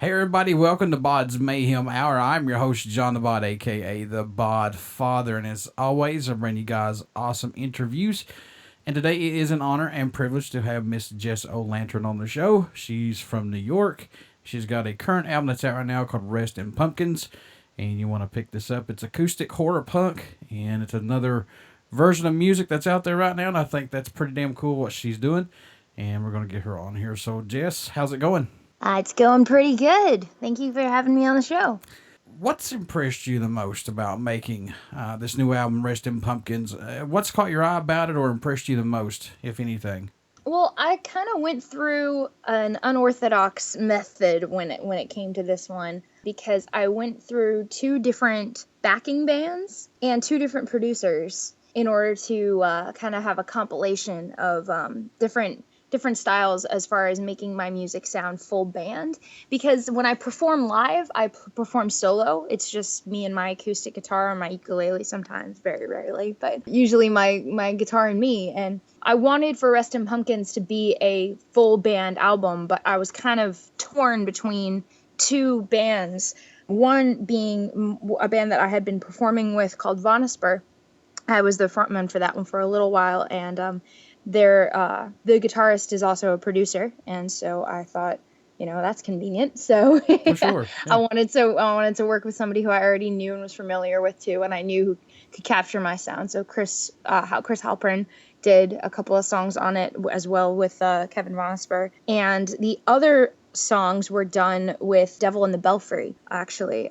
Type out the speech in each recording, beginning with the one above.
Hey everybody, welcome to BODS Mayhem Hour. I'm your host, John the Bod, aka the Bod Father, and as always, I bring you guys awesome interviews. And today it is an honor and privilege to have Miss Jess O'Lantern on the show. She's from New York. She's got a current album that's out right now called Rest in Pumpkins, and you want to pick this up. It's acoustic horror punk, and it's another version of music that's out there right now, and I think that's pretty damn cool what she's doing. And we're going to get her on here. So, Jess, how's it going? It's going pretty good. Thank you for having me on the show. What's impressed you the most about making this new album, Rest in Pumpkins? What's caught your eye about it or impressed you the most, if anything? Well, I kind of went through an unorthodox method when it came to this one, because I went through two different backing bands and two different producers in order to kind of have a compilation of different styles as far as making my music sound full band. Because when I perform live, I perform solo. It's just me and my acoustic guitar and my ukulele sometimes, very rarely, but usually my guitar and me. And I wanted for Rest in Pumpkins to be a full band album, but I was kind of torn between two bands. One being a band that I had been performing with called Vonisper. I was the frontman for that one for a little while, and the guitarist is also a producer, and so I thought, that's convenient. So For sure. Yeah. I wanted to work with somebody who I already knew and was familiar with too, and I knew who could capture my sound. So Chris Halpern did a couple of songs on it as well with Kevin Vonisper, and the other songs were done with Devil in the Belfry, actually,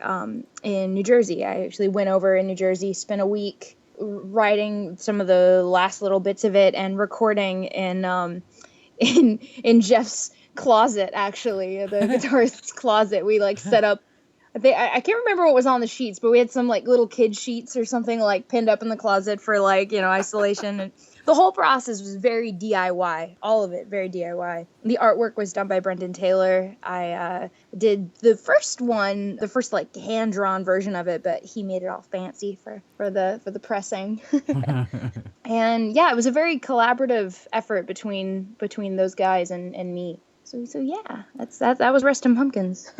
in New Jersey. I actually went over in New Jersey, spent a week writing some of the last little bits of it and recording in Jeff's closet, actually, the guitarist's closet. We set up, I can't remember what was on the sheets, but we had some little kid sheets or something pinned up in the closet for isolation. And the whole process was very DIY, all of it very DIY. The artwork was done by Brendan Taylor. I did the first hand-drawn version of it, but he made it all fancy for the pressing. And yeah, it was a very collaborative effort between those guys and me. So yeah, that was Rest in Pumpkins.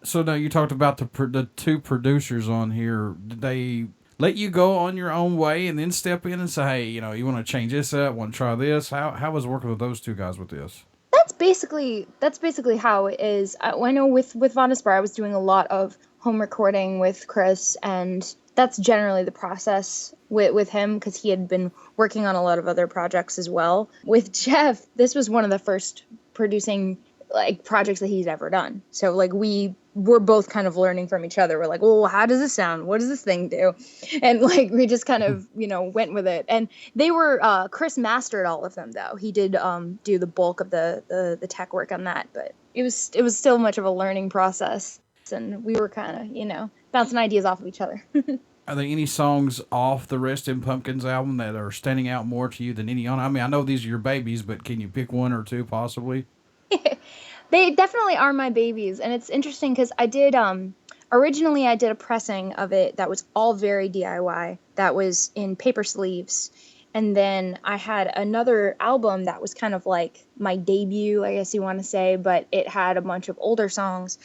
So now you talked about the two producers on here. Did they let you go on your own way and then step in and say, hey, you want to change this up, want to try this? How was working with those two guys with this? That's basically how it is. I know with Vonisper, I was doing a lot of home recording with Chris, and that's generally the process with him, because he had been working on a lot of other projects as well. With Jeff, this was one of the first producing projects that he's ever done. So we were both kind of learning from each other. We're like, well, how does this sound? What does this thing do? And we just kind of, went with it. And they were, Chris mastered all of them though. He did do the bulk of the tech work on that, but it was still much of a learning process. And we were kind of, bouncing ideas off of each other. Are there any songs off the Rest in Pumpkins album that are standing out more to you than any on? I mean, I know these are your babies, but can you pick one or two possibly? They definitely are my babies, and it's interesting because I did originally I did a pressing of it that was all very DIY, that was in paper sleeves, and then I had another album that was kind of like my debut, I guess you want to say, but it had a bunch of older songs,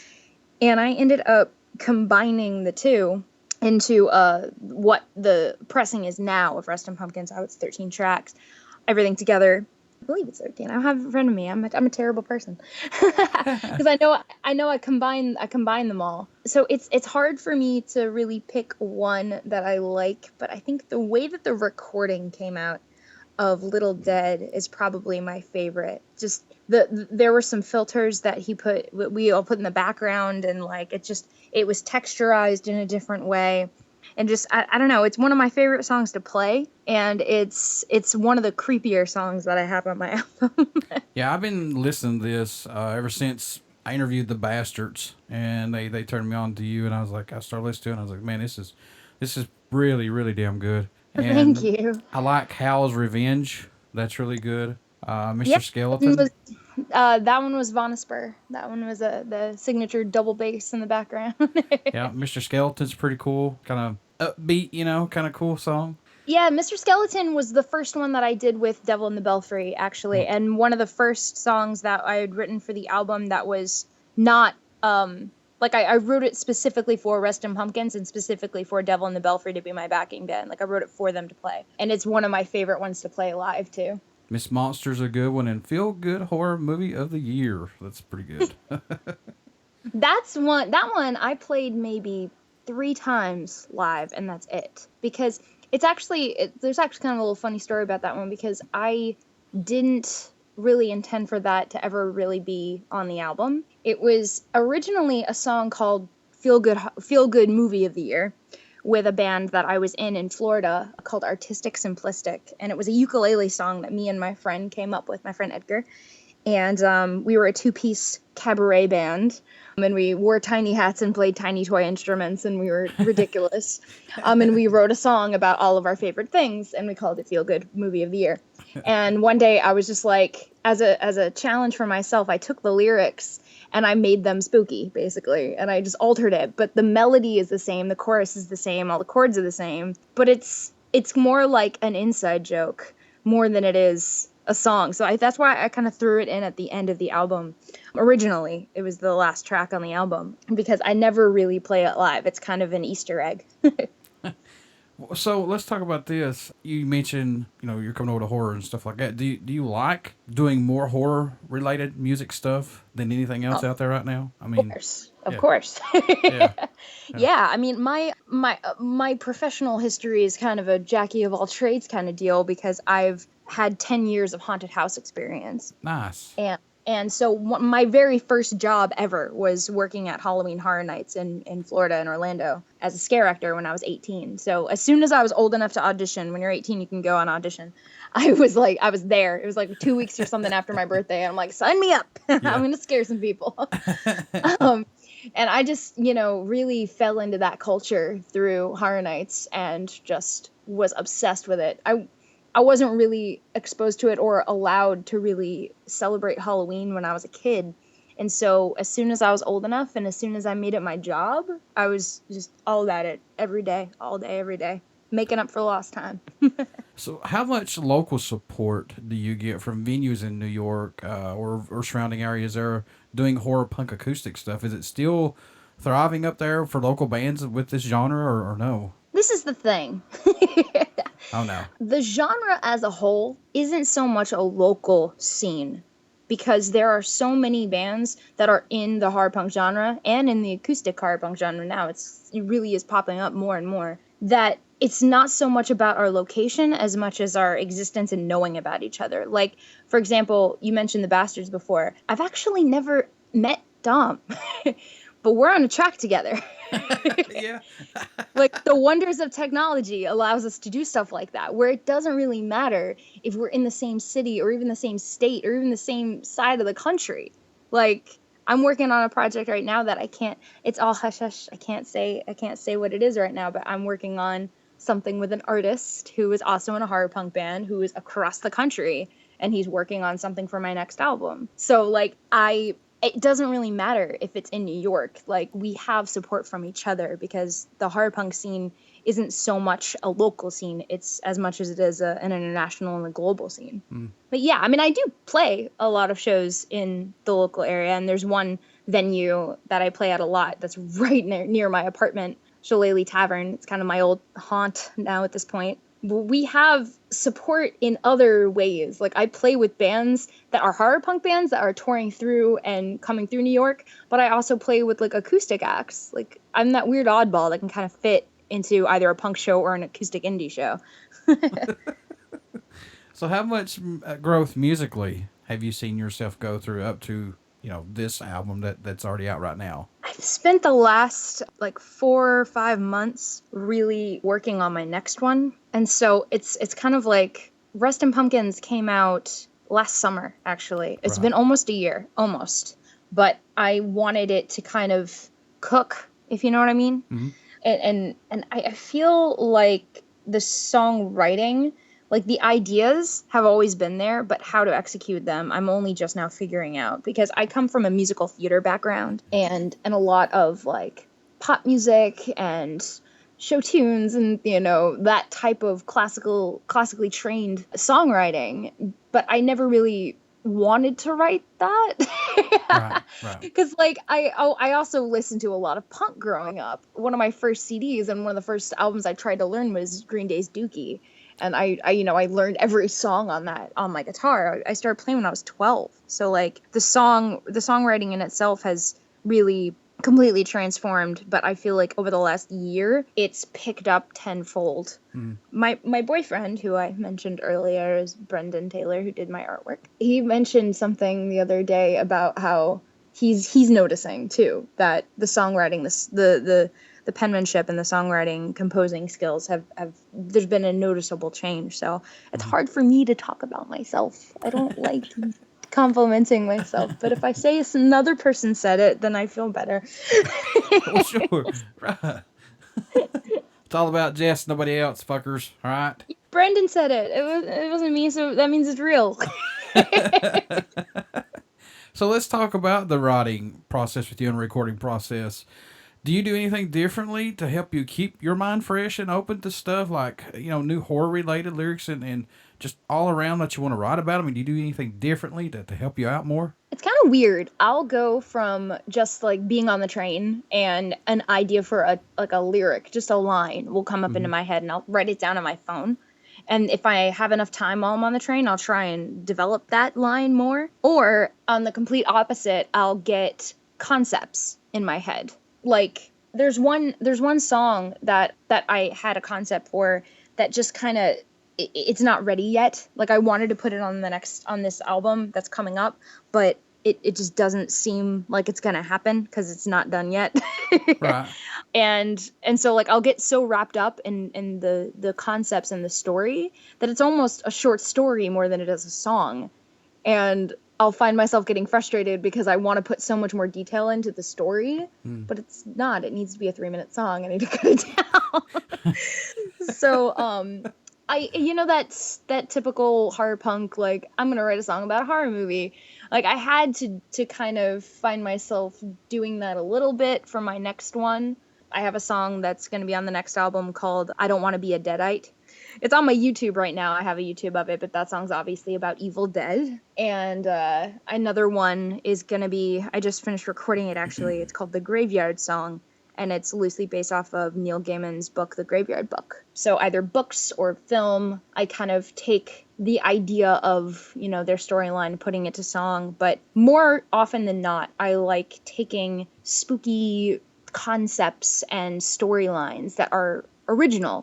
and I ended up combining the two into what the pressing is now of Rest in Pumpkins. How it's 13 tracks, everything together. I believe it's 13. I don't have it in front of me. I'm a terrible person because I know I combine them all. So it's hard for me to really pick one that I like, but I think the way that the recording came out of Little Dead is probably my favorite. Just there were some filters that we all put in the background, and it was texturized in a different way. And just, I don't know, it's one of my favorite songs to play, and it's one of the creepier songs that I have on my album. Yeah, I've been listening to this ever since I interviewed the Bastards, and they turned me on to you, and I started listening to it, and I was like, man, this is really, really damn good. And Thank you. I like Howl's Revenge. That's really good. Mr. Skeleton. That one was Vonisper. That one was the signature double bass in the background. Yeah, Mr. Skeleton's pretty cool. Kind of upbeat, kind of cool song. Yeah, Mr. Skeleton was the first one that I did with Devil in the Belfry, actually, and one of the first songs that I had written for the album that was not Like I wrote it specifically for Restin' Pumpkins and specifically for Devil in the Belfry to be my backing band. Like I wrote it for them to play. And it's one of my favorite ones to play live too. Miss Monster's a good one, and Feel Good Horror Movie of the Year. That's pretty good. That one I played maybe 3 times live, and that's it. Because there's actually kind of a little funny story about that one, because I didn't really intend for that to ever really be on the album. It was originally a song called Feel Good Movie of the Year with a band that I was in Florida called Artistic Simplistic, and it was a ukulele song that me and my friend came up with, my friend Edgar. And we were a 2-piece cabaret band, and we wore tiny hats and played tiny toy instruments, and we were ridiculous. And we wrote a song about all of our favorite things, and we called it Feel Good Movie of the Year. And one day I was just like, as a challenge for myself, I took the lyrics and I made them spooky, basically, and I just altered it. But the melody is the same, the chorus is the same, all the chords are the same, but it's more like an inside joke more than it is a song. So that's why I kind of threw it in at the end of the album. Originally, it was the last track on the album, because I never really play it live. It's kind of an Easter egg. So let's talk about this. You mentioned, you're coming over to horror and stuff like that. Do you like doing more horror related music stuff than anything else out there right now? I mean, of course. Yeah. Yeah. I mean, my professional history is kind of a Jackie of all trades kind of deal, because I've had 10 years of haunted house experience. Nice. And so my very first job ever was working at Halloween Horror Nights in Florida, in Orlando, as a scare actor when I was 18. So as soon as I was old enough to audition, when you're 18, you can go on audition. I was there. It was like 2 weeks or something after my birthday. And I'm like, sign me up. I'm going to scare some people. And I just, really fell into that culture through Horror Nights and just was obsessed with it. I wasn't really exposed to it or allowed to really celebrate Halloween when I was a kid. And so as soon as I was old enough and as soon as I made it my job, I was just all about it every day, all day, every day, making up for lost time. So how much local support do you get from venues in New York or surrounding areas that are doing horror punk acoustic stuff? Is it still thriving up there for local bands with this genre or no? This is the thing. Oh, no. The genre as a whole isn't so much a local scene, because there are so many bands that are in the horror punk genre and in the acoustic horror punk genre now. It really is popping up more and more, that it's not so much about our location as much as our existence and knowing about each other. Like, for example, you mentioned the Bastards before. I've actually never met Dom, but we're on a track together. Yeah. Like, the wonders of technology allows us to do stuff like that, where it doesn't really matter if we're in the same city or even the same state or even the same side of the country. Like, I'm working on a project right now that it's all hush hush. I can't say what it is right now, but I'm working on something with an artist who is also in a horror punk band who is across the country, and he's working on something for my next album. So like, it doesn't really matter if it's in New York. Like, we have support from each other, because the horror punk scene isn't so much a local scene. It's as much as it is an international and a global scene. But yeah, I mean, I do play a lot of shows in the local area, and there's one venue that I play at a lot that's right near my apartment, Shillelagh Tavern. It's kind of my old haunt now at this point. We have support in other ways. Like, I play with bands that are horror punk bands that are touring through and coming through New York, but I also play with like acoustic acts. Like, I'm that weird oddball that can kind of fit into either a punk show or an acoustic indie show. So how much growth musically have you seen yourself go through up to, this album that's already out right now? I've spent the last like 4 or 5 months really working on my next one. And so it's kind of like Restin' Pumpkins came out last summer, actually. It's been almost a year, almost. But I wanted it to kind of cook, if you know what I mean. Mm-hmm. And I feel like the songwriting, like the ideas have always been there, but how to execute them, I'm only just now figuring out, because I come from a musical theater background and a lot of like pop music and show tunes and, that type of classically trained songwriting. But I never really wanted to write that. Right. Because like I also listened to a lot of punk growing up. One of my first CDs and one of the first albums I tried to learn was Green Day's Dookie, and I I learned every song on that on my guitar. I started playing when I was 12, so like the songwriting in itself has really completely transformed, but I feel like over the last year it's picked up tenfold. My boyfriend, who I mentioned earlier, is Brendan Taylor, who did my artwork. He mentioned something the other day about how he's noticing too that the songwriting, the penmanship and the songwriting composing skills have there's been a noticeable change. So it's hard for me to talk about myself. I don't like complimenting myself, but if I say another person said it, then I feel better. Well, sure. Right. It's all about Jess, nobody else, fuckers. All right. Brendan said it. It wasn't me, so that means it's real. So let's talk about the writing process with you and recording process. Do you do anything differently to help you keep your mind fresh and open to stuff like, new horror related lyrics and just all around that you want to write about? I mean, do you do anything differently to help you out more? It's kind of weird. I'll go from just like being on the train and an idea for a lyric, just a line will come up into my head and I'll write it down on my phone. And if I have enough time while I'm on the train, I'll try and develop that line more. Or on the complete opposite, I'll get concepts in my head. Like there's one song that I had a concept for that just kind of it's not ready yet. Like I wanted to put it on this album that's coming up, but it just doesn't seem like it's gonna happen because it's not done yet. Right. And so like I'll get so wrapped up in the concepts and the story that it's almost a short story more than it is a song. And I'll find myself getting frustrated because I want to put so much more detail into the story, but it's not. It needs to be a 3-minute song. I need to cut it down. So, that's that typical horror punk, like, I'm going to write a song about a horror movie. Like, I had to kind of find myself doing that a little bit for my next one. I have a song that's going to be on the next album called I Don't Want to Be a Deadite. It's on my YouTube right now. I have a YouTube of it, but that song's obviously about Evil Dead. And another one is going to be, I just finished recording it actually. It's called The Graveyard Song, and it's loosely based off of Neil Gaiman's book, The Graveyard Book. So either books or film, I kind of take the idea of, their storyline, putting it to song. But more often than not, I like taking spooky concepts and storylines that are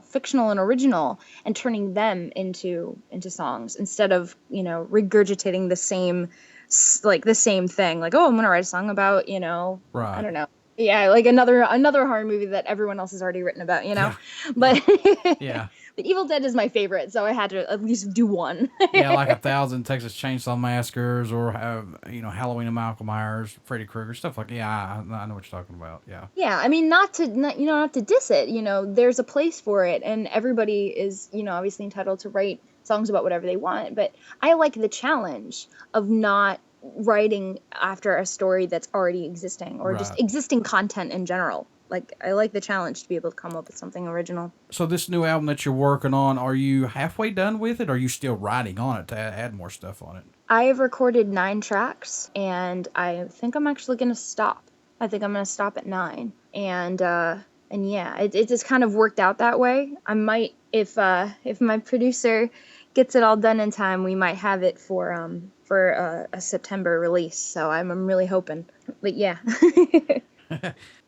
fictional and original, and turning them into songs instead of regurgitating the same thing, like, oh, I'm gonna write a song about Right. I don't know, yeah, like another horror movie that everyone else has already written about, Yeah. But Yeah. But Evil Dead is my favorite, so I had to at least do one. Yeah, like 1,000 Texas Chainsaw Massacres, or Halloween and Michael Myers, Freddy Krueger, stuff like. Yeah, I know what you're talking about. Yeah. Yeah, I mean, not to diss it. There's a place for it, and everybody is obviously entitled to write songs about whatever they want. But I like the challenge of not writing after a story that's already existing, or just existing content in general. Like, I like the challenge to be able to come up with something original. So this new album that you're working on, are you halfway done with it, or are you still writing on it to add more stuff on it? I have recorded 9 tracks, and I think I'm actually going to stop. I think I'm going to stop at 9. And yeah, it just kind of worked out that way. I might, if my producer gets it all done in time, we might have it for a September release. So I'm really hoping. But yeah.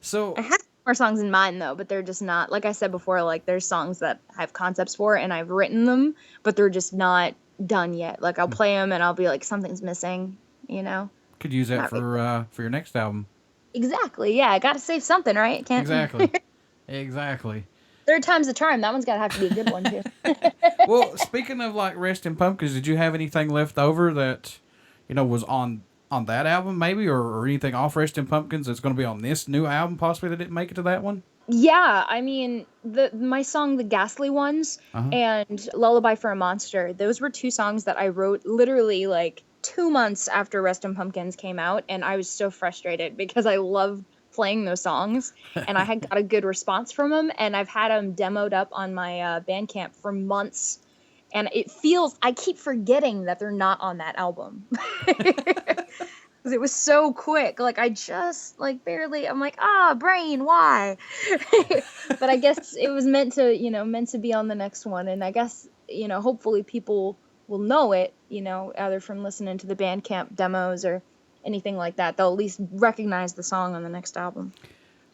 So I have more songs in mind though, but they're just not, like I said before, like there's songs that I have concepts for and I've written them, but they're just not done yet. Like I'll play them and I'll be like, something's missing, could use that for your next album. Exactly. Yeah, I got to save something, right? Can't. Exactly. Third time's the charm. That one's got to have to be a good one too. Well, speaking of like Resting Pumpkins, did you have anything left over that was on that album maybe, or anything off Resting Pumpkins that's going to be on this new album possibly that didn't make it to that one? Yeah, I mean, my song The Ghastly Ones and Lullaby for a Monster, those were 2 songs that I wrote literally like 2 months after Resting Pumpkins came out, and I was so frustrated because I loved playing those songs and I had got a good response from them, and I've had them demoed up on my Bandcamp for months. And I keep forgetting that they're not on that album. Because it was so quick. Like, I just, like, barely, I'm like, brain, why? But I guess it was meant to be on the next one. And I guess, hopefully people will know it, either from listening to the Bandcamp demos or anything like that. They'll at least recognize the song on the next album.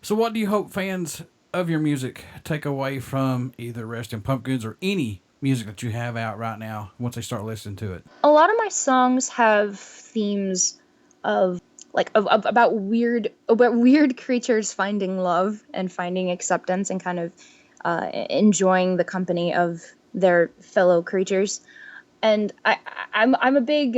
So what do you hope fans of your music take away from either Resting Pumpkins or any music that you have out right now once they start listening to it? A lot of my songs have themes of about weird creatures finding love and finding acceptance and kind of enjoying the company of their fellow creatures. And I'm a big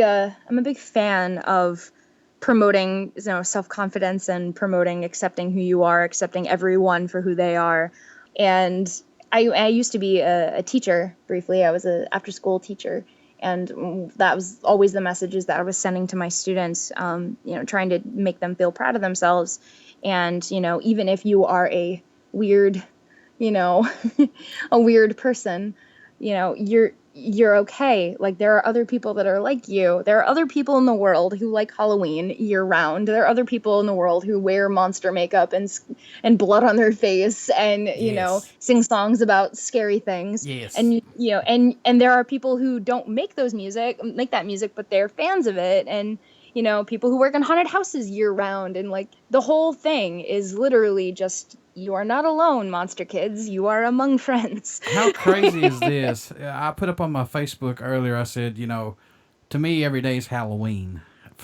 fan of promoting self-confidence and promoting accepting who you are, accepting everyone for who they are. And I used to be a teacher briefly. I was an after-school teacher. And that was always the messages that I was sending to my students, trying to make them feel proud of themselves. And, even if you are a weird, a weird person, you're okay. Like, there are other people that are like you. There are other people in the world who like Halloween year round. There are other people in the world who wear monster makeup and blood on their face and, sing songs about scary things. Yes. And, and there are people who don't make that music, but they're fans of it. And, people who work in haunted houses year round. And, like, the whole thing is literally just, you are not alone, monster kids. You are among friends. How crazy is this? I put up on my Facebook earlier, I said, to me, every day is Halloween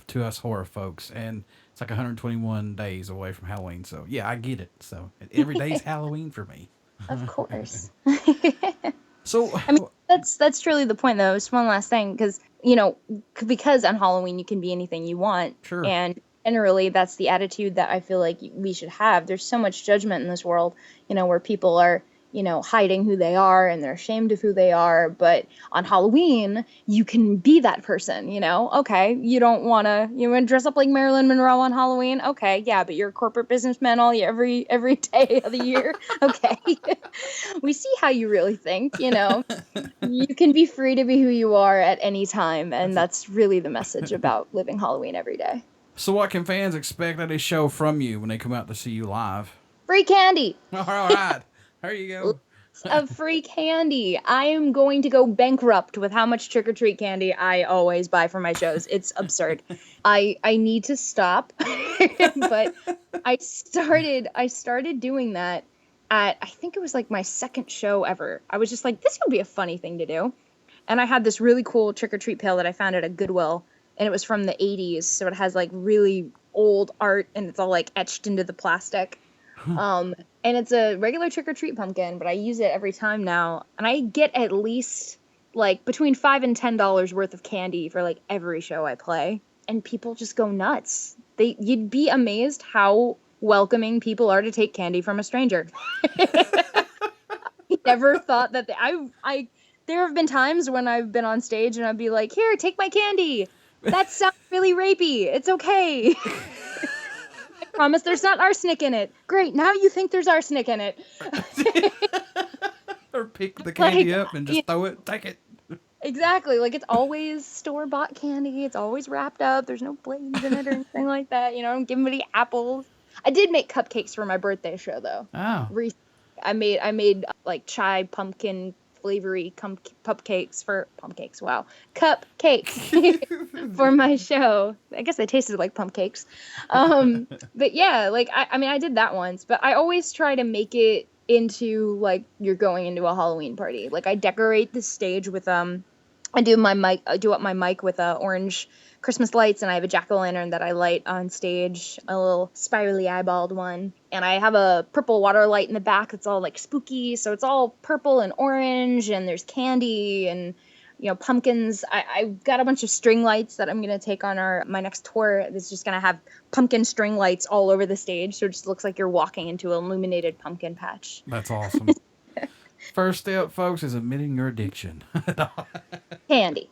to us horror folks. And it's like 121 days away from Halloween. So, yeah, I get it. So, every day is Halloween for me. Of course. So, I mean, that's truly the point, though. Just one last thing, because on Halloween you can be anything you want. Sure. And generally that's the attitude that I feel like we should have. There's so much judgment in this world, where people are, hiding who they are and they're ashamed of who they are. But on Halloween, you can be that person, Okay, you want to dress up like Marilyn Monroe on Halloween? Okay, yeah, but you're a corporate businessman every day of the year. Okay. We see how you really think, You can be free to be who you are at any time. And that's really the message about living Halloween every day. So what can fans expect at a show from you when they come out to see you live? Free candy. All right. There you go. Of free candy. I am going to go bankrupt with how much trick-or-treat candy I always buy for my shows. It's absurd. I need to stop. But I started doing that at, I think it was like my second show ever. I was just like, this would be a funny thing to do. And I had this really cool trick-or-treat pail that I found at a Goodwill. And it was from the 80s, so it has, like, really old art, and it's all, like, etched into the plastic. And it's a regular trick-or-treat pumpkin, but I use it every time now. And I get at least, like, between $5 and $10 worth of candy for, like, every show I play. And people just go nuts. You'd be amazed how welcoming people are to take candy from a stranger. I never thought that there have been times when I've been on stage and I'd be like, here, take my candy. That sounds really rapey. It's okay. I promise there's not arsenic in it. Great, now you think there's arsenic in it. Or pick the candy up and just throw it, take it. Exactly. Like, it's always store-bought candy. It's always wrapped up. There's no blades in it or anything like that. I don't give anybody apples. I did make cupcakes for my birthday show, though. Oh. I made like chai pumpkin flavory cupcakes for my show. I guess they tasted like pumpcakes. But yeah, like I did that once, but I always try to make it into like you're going into a Halloween party. Like, I decorate the stage with I do up my mic with orange Christmas lights, and I have a jack-o'-lantern that I light on stage, a little spirally eyeballed one. And I have a purple water light in the back that's all like spooky, so it's all purple and orange, and there's candy and pumpkins. I've got a bunch of string lights that I'm gonna take on my next tour. It's just gonna have pumpkin string lights all over the stage, so it just looks like you're walking into an illuminated pumpkin patch. That's awesome. First step, folks, is admitting your addiction. Candy.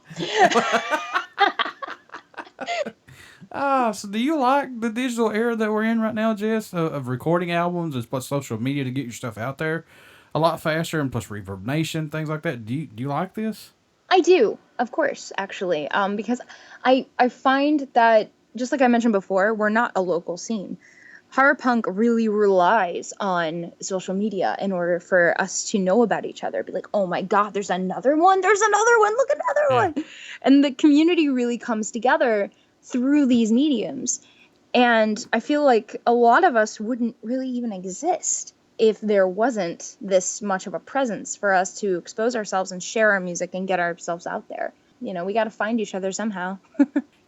So do you like the digital era that we're in right now, Jess, of recording albums and plus social media to get your stuff out there a lot faster, and plus Reverb Nation, things like that? Do you like this? I do, of course, actually, because I find that, just like I mentioned before, we're not a local scene. Horror punk really relies on social media in order for us to know about each other. Be like, oh my God, there's another one. There's another one. Look, another Yeah. one. And the community really comes together through these mediums. And I feel like a lot of us wouldn't really even exist if there wasn't this much of a presence for us to expose ourselves and share our music and get ourselves out there. You know, we got to find each other somehow.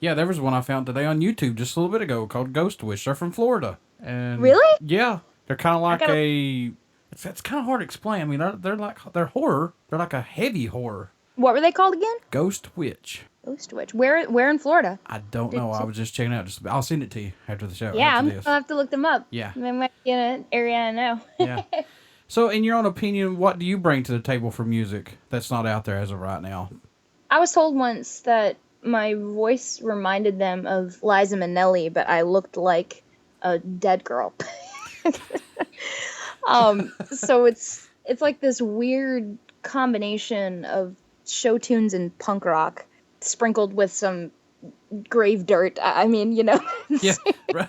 Yeah, there was one I found today on YouTube just a little bit ago called Ghost Wish. They're from Florida. And Really? yeah, they're kind of I like gotta. it's kind of hard to explain. I mean, they're horror. They're like a heavy horror. What were they called again? Ghost Witch. Ghost Witch. Where in Florida? I don't Did know. I you- was just checking out. I'll send it to you after the show. Yeah, after I'm this. gonna have to look them up. Yeah. They might be in an area I know. Yeah. So, in your own opinion, what do you bring to the table for music that's not out there as of right now? I was told once that my voice reminded them of Liza Minnelli, but I looked like a dead girl. So it's like this weird combination of show tunes and punk rock sprinkled with some grave dirt. I mean, you know, Yeah. Right.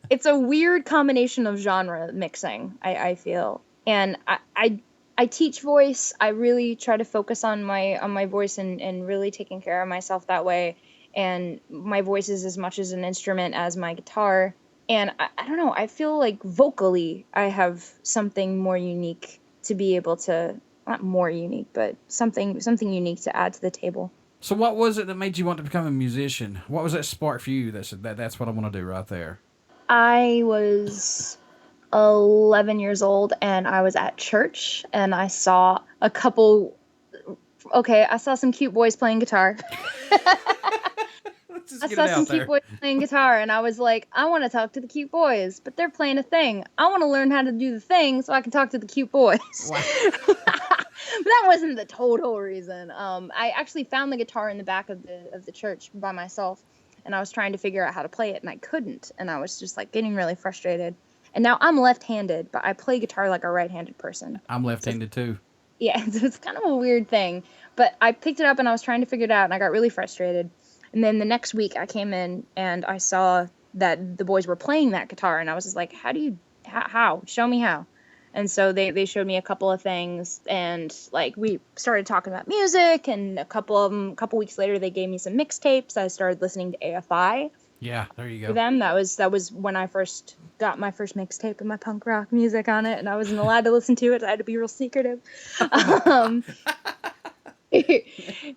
it's a weird combination of genre mixing, I feel. And I teach voice. I really try to focus on my voice and really taking care of myself that way. And my voice is as much as an instrument as my guitar. And I don't know, I feel like vocally I have something more unique to be able to, not more unique, but something unique to add to the table. So, what was it that made you want to become a musician? What was that spark for you that said that's what I want to do right there? I was 11 years old and I was at church and I saw I saw some cute boys playing guitar. Let's just I get saw it some out there. cute boys playing guitar and I was like, I want to talk to the cute boys, but they're playing a thing. I want to learn how to do the thing so I can talk to the cute boys. Wow. But that wasn't the total reason. I actually found the guitar in the back of the church by myself, and I was trying to figure out how to play it, and I couldn't, and I was just like getting really frustrated. And now I'm left-handed, but I play guitar like a right-handed person. I'm left-handed too. Yeah, so it's kind of a weird thing. But I picked it up and I was trying to figure it out, and I got really frustrated. And then the next week I came in and I saw that the boys were playing that guitar, and I was just like, how? Show me how. And so they showed me a couple of things, and like we started talking about music, and a couple weeks later they gave me some mixtapes. I started listening to AFI Yeah, there you for go. them. That was when I first got my first mixtape and my punk rock music on it, and I wasn't allowed to listen to it. I had to be real secretive.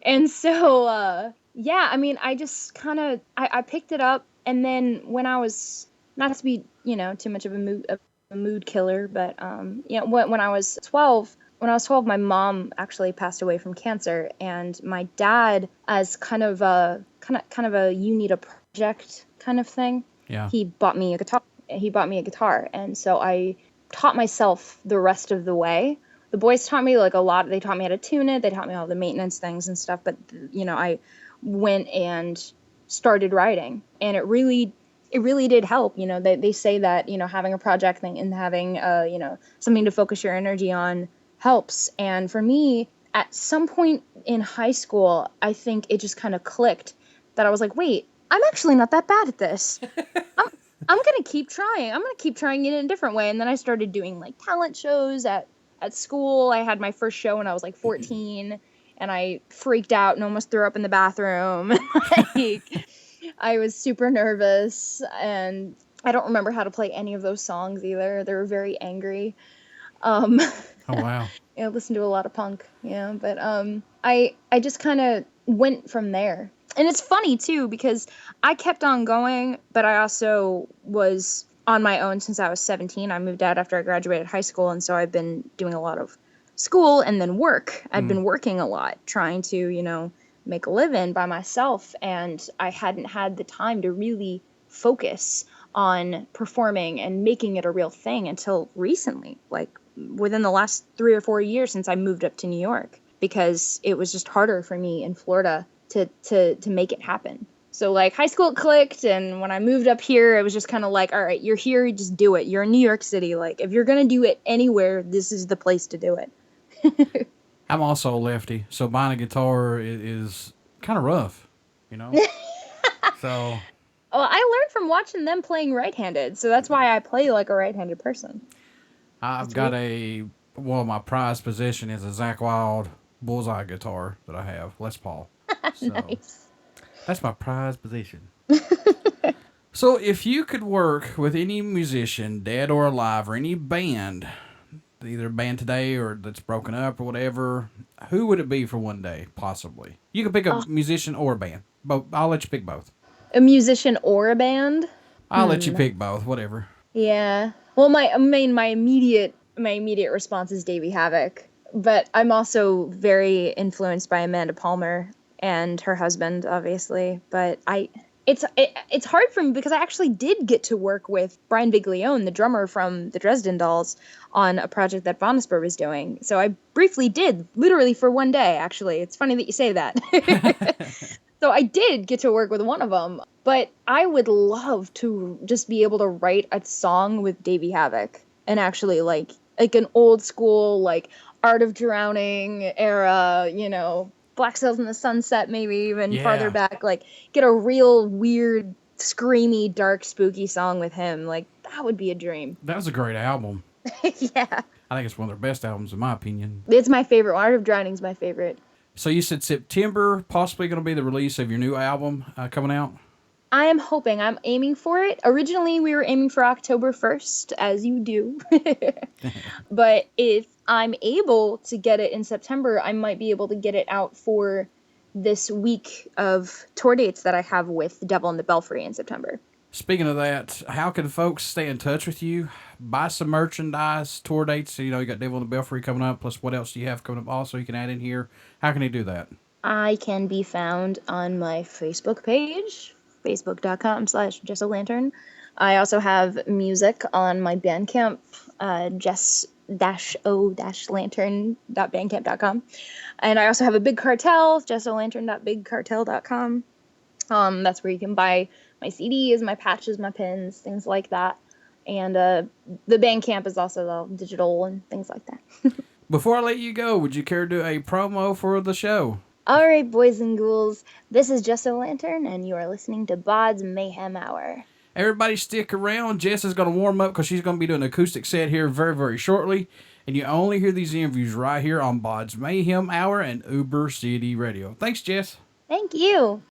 And so yeah, I mean, I just kind of I picked it up, and then when I was, not to be too much of a mood killer, but when I was 12, my mom actually passed away from cancer, and my dad, as kind of a you need a project kind of thing, Yeah. he bought me a guitar, and so I taught myself the rest of the way. The boys taught me like a lot. They taught me how to tune it. They taught me all the maintenance things and stuff. But I went and started writing, and it really did help. They say that having a project thing and having something to focus your energy on helps. And for me, at some point in high school, I think it just kind of clicked that I was like, wait, I'm actually not that bad at this. I'm gonna keep trying. I'm gonna keep trying it in a different way. And then I started doing like talent shows at school. I had my first show when I was like 14, and I freaked out and almost threw up in the bathroom. Like, I was super nervous, and I don't remember how to play any of those songs either. They were very angry. Oh wow. I listened to a lot of punk, but I just kind of went from there. And it's funny too, because I kept on going, but I also was on my own since I was 17. I moved out after I graduated high school, and so I've been doing a lot of school and then work. I'd been working a lot, trying to, make a living by myself, and I hadn't had the time to really focus on performing and making it a real thing until recently, like within the last 3 or 4 years since I moved up to New York, because it was just harder for me in Florida to make it happen. So like high school it clicked, and when I moved up here, it was just kind of like, all right, you're here, just do it. You're in New York City. Like, if you're going to do it anywhere, this is the place to do it. I'm also a lefty, so buying a guitar is kind of rough, you know? So Well, I learned from watching them playing right-handed, so that's why I play like a right-handed person. I've It's got weird. a, well, my prized possession is a Zach Wild bullseye guitar that I have, Les Paul. So Nice. that's my prized possession. So if you could work with any musician, dead or alive, or any band, either a band today or that's broken up or whatever, who would it be for one day, possibly? You could pick a Oh, musician or a band. But I'll let you pick both. a musician or a band? I'll let you Hmm. pick both, whatever. Yeah. Well, my immediate response is Davy Havoc, but I'm also very influenced by Amanda Palmer and her husband, obviously. But it's hard for me because I actually did get to work with Brian Biglione, the drummer from the Dresden Dolls, on a project that Vonisper was doing. So I briefly did, literally for one day. Actually, it's funny that you say that. So I did get to work with one of them, but I would love to just be able to write a song with Davey Havoc and actually like an old school like Art of Drowning era, Black Sails in the Sunset, maybe even farther Yeah, back, like get a real weird, screamy, dark, spooky song with him. Like that would be a dream. that was a great album. Yeah. I think it's one of their best albums, in my opinion. It's my favorite. Art of Drowning's my favorite. So you said September, possibly going to be the release of your new album coming out? I am hoping, I'm aiming for it. Originally, we were aiming for October 1st, as you do. But if I'm able to get it in September, I might be able to get it out for this week of tour dates that I have with Devil in the Belfry in September. Speaking of that, how can folks stay in touch with you? Buy some merchandise, tour dates. You know, you got Devil in the Belfry coming up. Plus, what else do you have coming up? Also, you can add in here. How can you do that? I can be found on my Facebook page, facebook.com/jessalantern. I also have music on my Bandcamp, jess-o-lantern.bandcamp.com. And I also have a Big Cartel, jessolantern.bigcartel.com. That's where you can buy my CDs, my patches, my pins, things like that. And the Bandcamp is also all digital and things like that. Before I let you go, would you care to do a promo for the show? All right, boys and ghouls, this is Jess O'Lantern, and you are listening to BODS Mayhem Hour. Everybody stick around. Jess is going to warm up because she's going to be doing an acoustic set here very, very shortly. And you only hear these interviews right here on BODS Mayhem Hour and Uber City Radio. Thanks, Jess. Thank you.